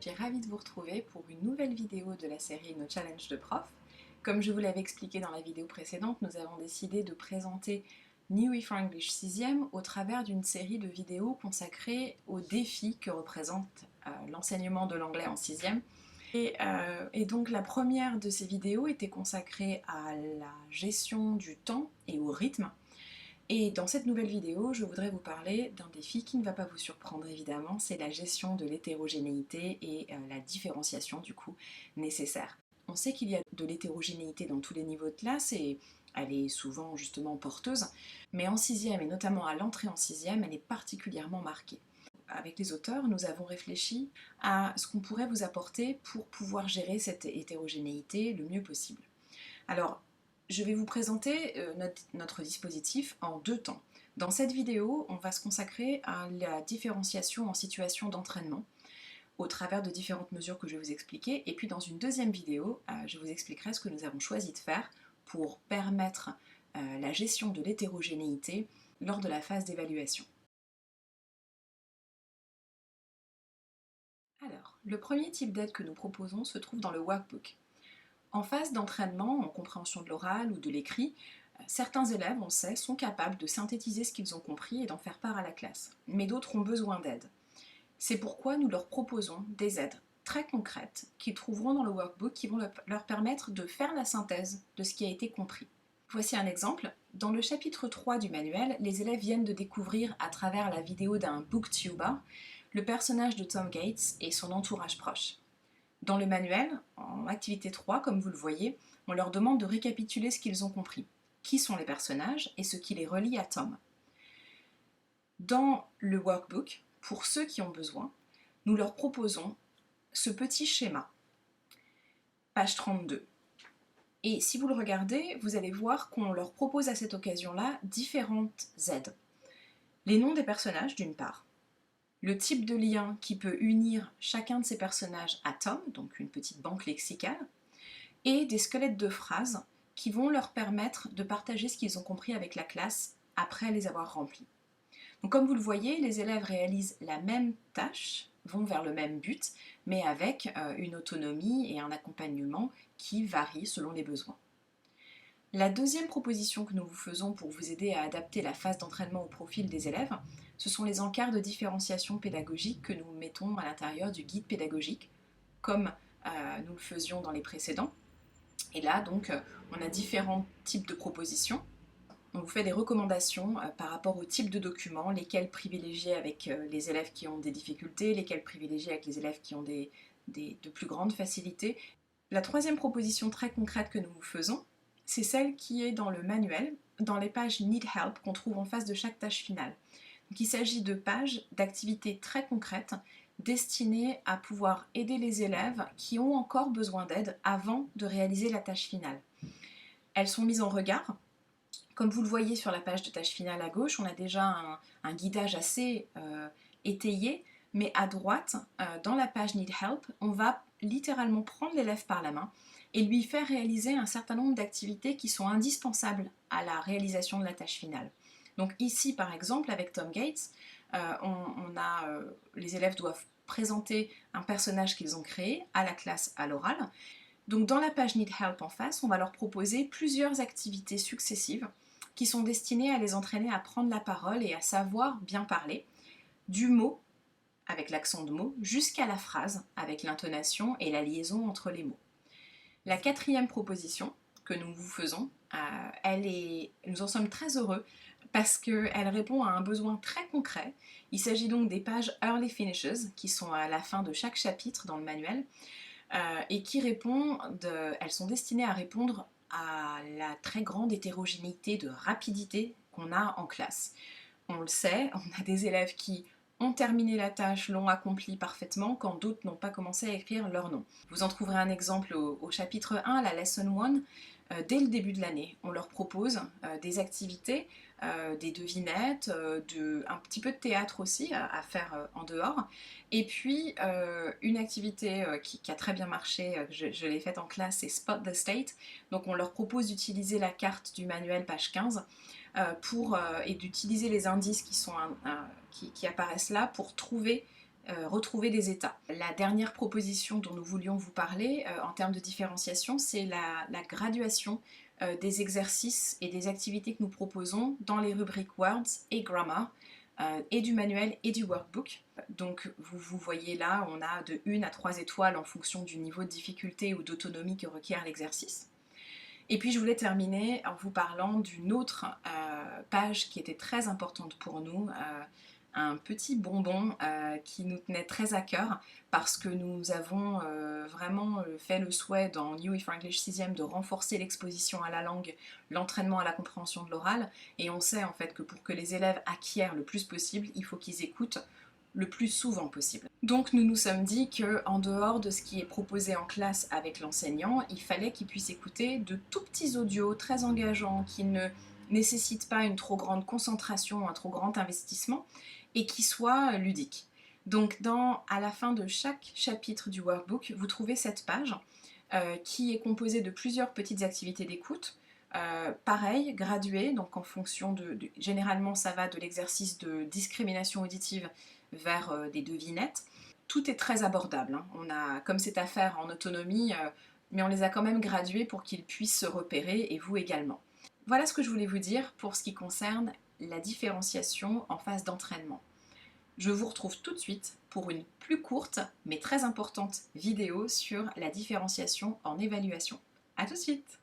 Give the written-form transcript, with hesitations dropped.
suis ravie de vous retrouver pour une nouvelle vidéo de la série Nos Challenges de Prof. Comme je vous l'avais expliqué dans la vidéo précédente, nous avons décidé de présenter New for English 6e au travers d'une série de vidéos consacrées aux défis que représente l'enseignement de l'anglais en 6e. Et donc la première de ces vidéos était consacrée à la gestion du temps et au rythme. Et dans cette nouvelle vidéo, je voudrais vous parler d'un défi qui ne va pas vous surprendre évidemment, c'est la gestion de l'hétérogénéité et la différenciation du coup nécessaire. On sait qu'il y a de l'hétérogénéité dans tous les niveaux de classe et elle est souvent justement porteuse, mais en 6e et notamment à l'entrée en 6e, elle est particulièrement marquée. Avec les auteurs, nous avons réfléchi à ce qu'on pourrait vous apporter pour pouvoir gérer cette hétérogénéité le mieux possible. Alors, je vais vous présenter notre dispositif en deux temps. Dans cette vidéo, on va se consacrer à la différenciation en situation d'entraînement au travers de différentes mesures que je vais vous expliquer. Et puis dans une deuxième vidéo, je vous expliquerai ce que nous avons choisi de faire pour permettre la gestion de l'hétérogénéité lors de la phase d'évaluation. Alors, le premier type d'aide que nous proposons se trouve dans le workbook. En phase d'entraînement, en compréhension de l'oral ou de l'écrit, certains élèves, on sait, sont capables de synthétiser ce qu'ils ont compris et d'en faire part à la classe. Mais d'autres ont besoin d'aide. C'est pourquoi nous leur proposons des aides très concrètes qu'ils trouveront dans le workbook qui vont leur permettre de faire la synthèse de ce qui a été compris. Voici un exemple. Dans le chapitre 3 du manuel, les élèves viennent de découvrir à travers la vidéo d'un booktuber le personnage de Tom Gates et son entourage proche. Dans le manuel, en activité 3, comme vous le voyez, on leur demande de récapituler ce qu'ils ont compris. Qui sont les personnages et ce qui les relie à Tom. Dans le workbook, pour ceux qui ont besoin, nous leur proposons ce petit schéma. Page 32. Et si vous le regardez, vous allez voir qu'on leur propose à cette occasion-là différentes aides. Les noms des personnages, d'une part. Le type de lien qui peut unir chacun de ces personnages à Tom, donc une petite banque lexicale, et des squelettes de phrases qui vont leur permettre de partager ce qu'ils ont compris avec la classe après les avoir remplis. Donc comme vous le voyez, les élèves réalisent la même tâche, vont vers le même but, mais avec une autonomie et un accompagnement qui varient selon les besoins. La deuxième proposition que nous vous faisons pour vous aider à adapter la phase d'entraînement au profil des élèves, ce sont les encarts de différenciation pédagogique que nous mettons à l'intérieur du guide pédagogique, comme nous le faisions dans les précédents. Et là, donc, on a différents types de propositions. On vous fait des recommandations par rapport au type de documents, lesquels privilégier avec les élèves qui ont des difficultés, lesquels privilégier avec les élèves qui ont de plus grandes facilités. La troisième proposition très concrète que nous vous faisons, c'est celle qui est dans le manuel, dans les pages Need Help qu'on trouve en face de chaque tâche finale. Donc, il s'agit de pages d'activités très concrètes destinées à pouvoir aider les élèves qui ont encore besoin d'aide avant de réaliser la tâche finale. Elles sont mises en regard. Comme vous le voyez sur la page de tâche finale à gauche, on a déjà un guidage assez étayé, mais à droite, dans la page Need Help, on va littéralement prendre l'élève par la main et lui faire réaliser un certain nombre d'activités qui sont indispensables à la réalisation de la tâche finale. Donc ici, par exemple, avec Tom Gates, les élèves doivent présenter un personnage qu'ils ont créé à la classe à l'oral. Donc dans la page Need Help en face, on va leur proposer plusieurs activités successives qui sont destinées à les entraîner à prendre la parole et à savoir bien parler, du mot, avec l'accent de mot, jusqu'à la phrase, avec l'intonation et la liaison entre les mots. La quatrième proposition que nous vous faisons, nous en sommes très heureux parce qu'elle répond à un besoin très concret. Il s'agit donc des pages Early Finishes qui sont à la fin de chaque chapitre dans le manuel et elles sont destinées à répondre à la très grande hétérogénéité de rapidité qu'on a en classe. On le sait, on a des élèves qui ont terminé la tâche, l'ont accomplie parfaitement, quand d'autres n'ont pas commencé à écrire leur nom. Vous en trouverez un exemple au chapitre 1, la Lesson 1. Dès le début de l'année, on leur propose des activités, des devinettes, un petit peu de théâtre aussi à faire en dehors, et puis une activité qui a très bien marché, je l'ai faite en classe, c'est Spot the State. Donc on leur propose d'utiliser la carte du manuel page 15 et d'utiliser les indices qui apparaissent là pour trouver retrouver des états. La dernière proposition dont nous voulions vous parler en termes de différenciation, c'est la graduation des exercices et des activités que nous proposons dans les rubriques Words et Grammar, et du manuel et du workbook. Donc vous voyez là, on a de 1 à 3 étoiles en fonction du niveau de difficulté ou d'autonomie que requiert l'exercice. Et puis je voulais terminer en vous parlant d'une autre page qui était très importante pour nous, un petit bonbon qui nous tenait très à cœur parce que nous avons vraiment fait le souhait dans New If English 6e de renforcer l'exposition à la langue, l'entraînement à la compréhension de l'oral, et on sait en fait que pour que les élèves acquièrent le plus possible, il faut qu'ils écoutent le plus souvent possible. Donc nous nous sommes dit qu'en dehors de ce qui est proposé en classe avec l'enseignant, il fallait qu'ils puissent écouter de tout petits audios très engageants qui ne nécessitent pas une trop grande concentration, un trop grand investissement, et qui soient ludiques. Donc à la fin de chaque chapitre du workbook, vous trouvez cette page qui est composée de plusieurs petites activités d'écoute. Pareil, graduées, donc en fonction généralement ça va de l'exercice de discrimination auditive vers des devinettes. Tout est très abordable, hein. Comme c'est à faire en autonomie, mais on les a quand même gradués pour qu'ils puissent se repérer, et vous également. Voilà ce que je voulais vous dire pour ce qui concerne la différenciation en phase d'entraînement. Je vous retrouve tout de suite pour une plus courte mais très importante vidéo sur la différenciation en évaluation. A tout de suite!